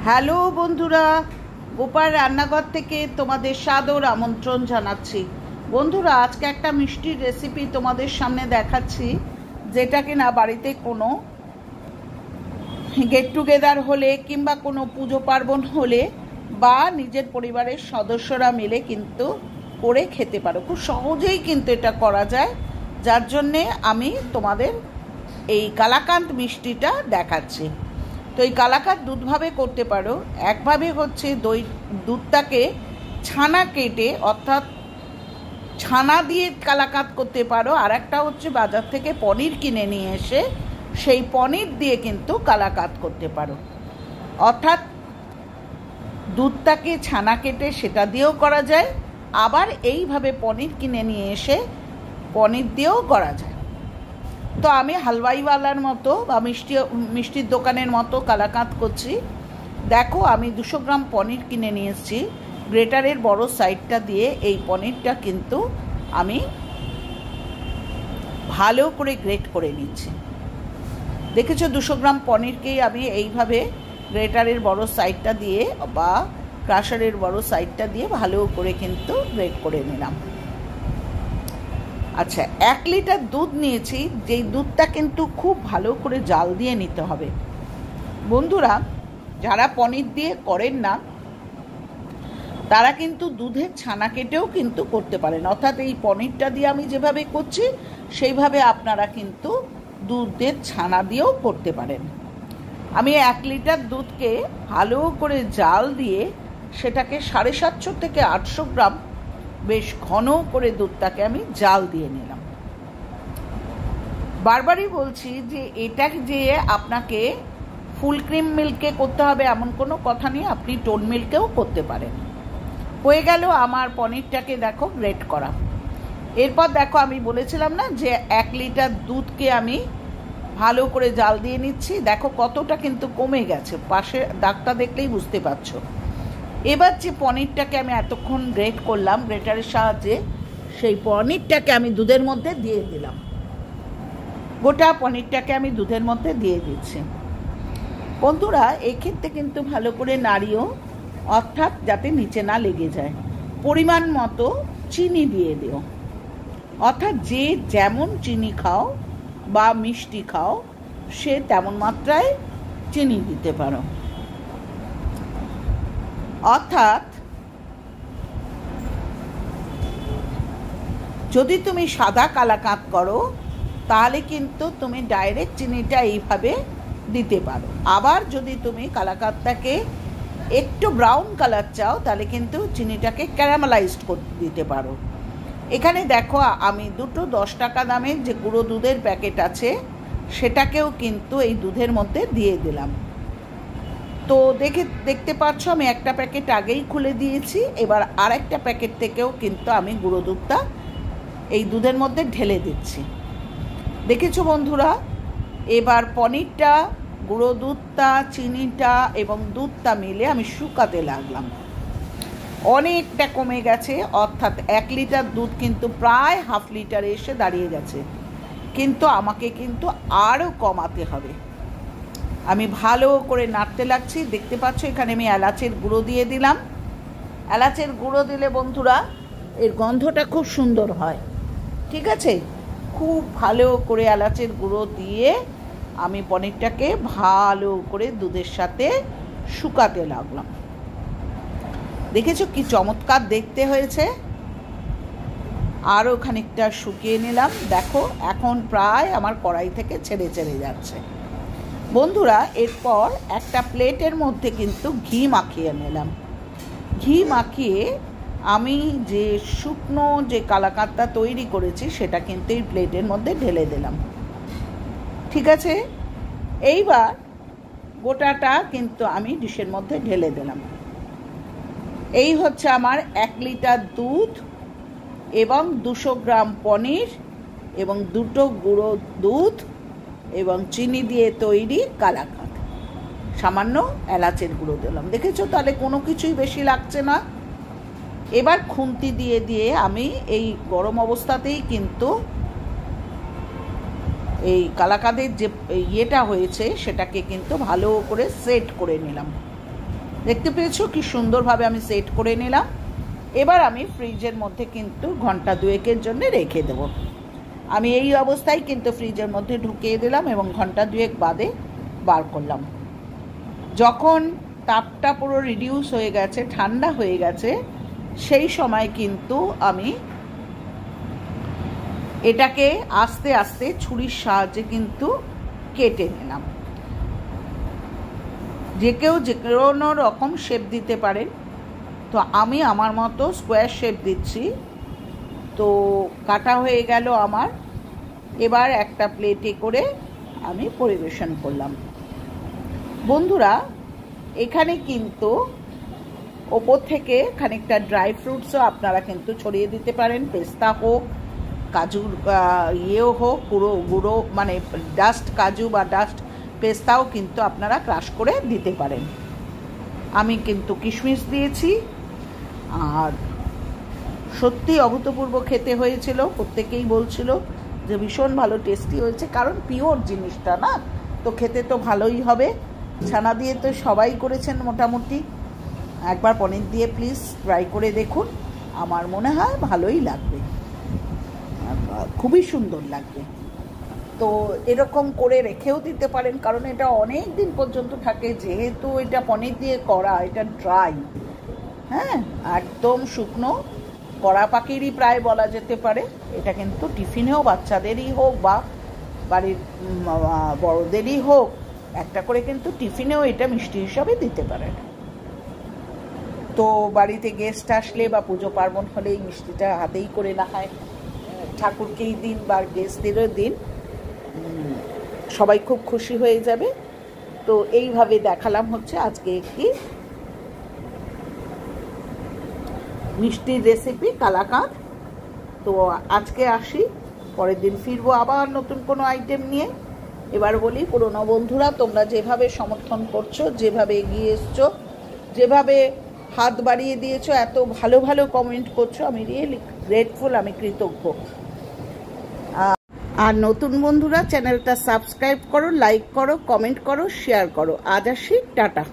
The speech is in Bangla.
হ্যালো বন্ধুরা, গোপাল রান্নাঘর থেকে তোমাদের সাদর আমন্ত্রণ জানাচ্ছি। বন্ধুরা, আজকে একটা মিষ্টির রেসিপি তোমাদের সামনে দেখাচ্ছি, যেটা কিনা বাড়িতে কোনো গেট টুগেদার হলে কিংবা কোনো পুজো পার্বণ হলে বা নিজের পরিবারের সদস্যরা মিলে কিন্তু করে খেতে পারো। খুব সহজেই কিন্তু এটা করা যায়, যার জন্যে আমি তোমাদের এই কালাকাঁদ মিষ্টিটা দেখাচ্ছি। তো এই কালাকাঁদ দুধভাবে করতে পারো। একভাবে হচ্ছে দুধটাকে ছানা কেটে, অর্থাৎ ছানা দিয়ে কালাকাঁদ করতে পারো। আর একটা হচ্ছে বাজার থেকে পনির কিনে নিয়ে এসে সেই পনির দিয়ে কিন্তু কালাকাঁদ করতে পারো। অর্থাৎ দুধটাকে ছানা কেটে সেটা দিয়েও করা যায়, আবার এইভাবে পনির কিনে নিয়ে এসে পনির দিয়েও করা যায়। তো আমি হালওয়াইওয়ালার মতো বা মিষ্টির দোকানের মতো কালাকাঁদ করছি। দেখো, আমি 200 গ্রাম পনির কিনে নিয়ে এসেছি। গ্রেটারের বড় সাইডটা দিয়ে এই পনিরটা কিন্তু আমি ভালো করে গ্রেট করে নিচ্ছি। দেখেছো, 200 গ্রাম পনিরকেই আমি এইভাবে গ্রেটারের বড় সাইডটা দিয়ে বা ক্রাশারের বড় সাইডটা দিয়ে ভালো করে কিন্তু গ্রেট করে নিলাম। আচ্ছা, 1 লিটার দুধ নিয়েছি, যেই দুধটা কিন্তু খুব ভালো করে জাল দিয়ে নিতে হবে। বন্ধুরা, যারা পনির দিয়ে করেন না তারা কিন্তু দুধের ছানা কেটেও কিন্তু করতে পারেন। অর্থাৎ এই পনিরটা দিয়ে আমি যেভাবে করছি সেইভাবে আপনারা কিন্তু দুধের ছানা দিয়েও করতে পারেন। আমি 1 লিটার দুধকে ভালো করে জাল দিয়ে সেটাকে 750 থেকে 800 গ্রাম বেশ ঘন করে দুধটাকে আমি জাল দিয়ে নিলাম। বারবারই বলছি যে এটা যে আপনাকে ফুল ক্রিম মিল্কে করতে হবে এমন কোনো কথা নেই, আপনি টোন মিল্কেও করতে পারেন। হয়ে গেল আমার পনিরটাকে দেখো গ্রেট করা। এরপর দেখো, আমি বলেছিলাম না যে 1 লিটার দুধকে আমি ভালো করে জাল দিয়ে নিচ্ছি। দেখো কতটা কিন্তু কমে গেছে, পাশে দাগটা দেখলেই বুঝতে পারছো। এবার যে পনিরটাকে আমি এতক্ষণ গ্রেট করলাম গ্রেটারের সাহায্যে, সেই পনিরটাকে আমি দুধের মধ্যে দিয়ে দিলাম। গোটা পনিরটাকে আমি দুধের মধ্যে দিয়ে দিচ্ছি। বন্ধুরা, এক্ষেত্রে কিন্তু ভালো করে নাড়িও, অর্থাৎ যাতে নিচে না লেগে যায়। পরিমাণ মতো চিনি দিয়ে দিও, অর্থাৎ যে যেমন চিনি খাও বা মিষ্টি খাও সে তেমন মাত্রায় চিনি দিতে পারো। অর্থাৎ যদি তুমি সাদা কালাকাঁদ করো তাহলে কিন্তু তুমি ডাইরেক্ট চিনিটা এইভাবে দিতে পারো। আবার যদি তুমি কালাকাঁদটাকে একটু ব্রাউন কালার চাও তাহলে কিন্তু চিনিটাকে ক্যারামেলাইজড করে দিতে পারো। এখানে দেখো, আমি দুটো 10 টাকা দামের যে গুঁড়ো দুধের প্যাকেট আছে সেটাকেও কিন্তু এই দুধের মধ্যে দিয়ে দিলাম। তো দেখতে পাচ্ছ আমি একটা প্যাকেট আগেই খুলে দিয়েছি। এবার আরেকটা প্যাকেট থেকেও কিন্তু আমি গুঁড়ো দুধটা এই দুধের মধ্যে ঢেলে দিচ্ছি। দেখেছো বন্ধুরা, এবার পনিরটা, গুঁড়ো দুধটা, চিনিটা এবং দুধটা মিলে আমি শুকাতে লাগলাম। অনেকটা কমে গেছে, অর্থাৎ 1 লিটার দুধ কিন্তু প্রায় হাফ লিটারে এসে দাঁড়িয়ে গেছে, কিন্তু আমাকে কিন্তু আরও কমাতে হবে। আমি ভালো করে নাড়তে লাগছি। দেখতে পাচ্ছ এখানে আমি এলাচের গুঁড়ো দিয়ে দিলাম। এলাচের গুঁড়ো দিলে বন্ধুরা এর গন্ধটা খুব সুন্দর হয়। ঠিক আছে, খুব ভালো করে এলাচের গুঁড়ো দিয়ে আমি পনিরটাকে ভালো করে দুধের সাথে শুকাতে লাগলাম। দেখেছো কি চমৎকার দেখতে হয়েছে। আরও খানিকটা শুকিয়ে নিলাম। দেখো এখন প্রায় আমার কড়াই থেকে ছেড়ে ছেড়ে যাচ্ছে। বন্ধুরা, এরপর একটা প্লেটের মধ্যে কিন্তু ঘি মাখিয়ে নিলাম। ঘি মাখিয়ে আমি যে শুকনো যে কালাকাঁদটা তৈরি করেছি সেটা কিন্তু এই প্লেটের মধ্যে ঢেলে দিলাম। ঠিক আছে, এইবার গোটাটা কিন্তু আমি ডিশের মধ্যে ঢেলে দিলাম। এই হচ্ছে আমার 1 লিটার দুধ এবং 200 গ্রাম পনির এবং 2টো গুঁড়ো দুধ এবং চিনি দিয়ে তৈরি কালাকাঁদ। সামান্য এলাচের গুঁড়ো দিলাম। দেখেছো, তাহলে কোনো কিছুই বেশি লাগছে না। এবার খুন্তি দিয়ে দিয়ে আমি এই গরম অবস্থাতেই কিন্তু এই কালাকাঁদের যে ইয়েটা হয়েছে সেটাকে কিন্তু ভালো করে সেট করে নিলাম। দেখতে পেয়েছো কি সুন্দরভাবে আমি সেট করে নিলাম। এবার আমি ফ্রিজের মধ্যে কিন্তু ঘন্টা 2 জন্য রেখে দেব। আমি এই অবস্থায় কিন্তু ফ্রিজের মধ্যে ঢুকিয়ে দিলাম এবং ঘন্টা 2 বাদে বার করলাম। যখন তাপটা পুরো রিডিউস হয়ে গেছে, ঠান্ডা হয়ে গেছে, সেই সময় কিন্তু আমি এটাকে আস্তে আস্তে ছুরির সাহায্যে কিন্তু কেটে নিলাম। যে কেউ যে কোনো রকম শেপ দিতে পারেন, তো আমি আমার মতো স্কোয়ার শেপ দিচ্ছি। তো কাটা হয়ে গেল আমার। এবার একটা প্লেটে করে আমি পরিবেশন করলাম। বন্ধুরা, এখানে কিন্তু ওপর থেকে খানিকটা ড্রাই ফ্রুটসও আপনারা কিন্তু ছড়িয়ে দিতে পারেন। পেস্তা হোক, কাজুর ইয়েও হোক, গুঁড়ো মানে ডাস্ট কাজু বা ডাস্ট পেস্তাও কিন্তু আপনারা ক্রাশ করে দিতে পারেন। আমি কিন্তু কিশমিশ দিয়েছি। আর সত্যি অভূতপূর্ব খেতে হয়েছিল। প্রত্যেকেই বলছিল যে ভীষণ ভালো, টেস্টি হয়েছে, কারণ পিওর জিনিসটা না, তো খেতে তো ভালোই হবে। ছানা দিয়ে তো সবাই করেছেন মোটামুটি। একবার পনির দিয়ে প্লিজ ট্রাই করে দেখুন, আমার মনে হয় ভালোই লাগবে, খুবই সুন্দর লাগবে। তো এরকম করে রেখেও দিতে পারেন, কারণ এটা অনেক দিন পর্যন্ত থাকে। যেহেতু এটা পনির দিয়ে করা, এটা ড্রাই, হ্যাঁ, একদম শুকনো কড়া পাখিরই প্রায় বলা যেতে পারে। এটা কিন্তু টিফিনেও বাচ্চাদেরই হোক বা বাড়ির বড়দেরই হোক, একটা করে কিন্তু টিফিনেও এটা মিষ্টি হিসাবে দিতে পারেন। তো বাড়িতে গেস্ট আসলে বা পুজো পার্বণ হলে এই মিষ্টিটা হাতেই করে না হয়, ঠাকুরকেই দিন বা গেস্টদেরও দিন, সবাই খুব খুশি হয়ে যাবে। তো এইভাবে দেখালাম হচ্ছে আজকে একটি মিষ্টির রেসিপি কালাকাঁদ। তো আজকে আসি, পরের দিন ফিরবো আবার নতুন কোনো আইটেম নিয়ে। এবার বলি, পুরনো বন্ধুরা, তোমরা যেভাবে সমর্থন করছো, যেভাবে এগিয়ে এসছো, যেভাবে হাত বাড়িয়ে দিয়েছো, এত ভালো ভালো কমেন্ট করছো, আমি রিয়েলি গ্রেটফুল, আমি কৃতজ্ঞ। আর নতুন বন্ধুরা চ্যানেলটা সাবস্ক্রাইব করো, লাইক করো, কমেন্ট করো, শেয়ার করো। আজ আসি, টাটা।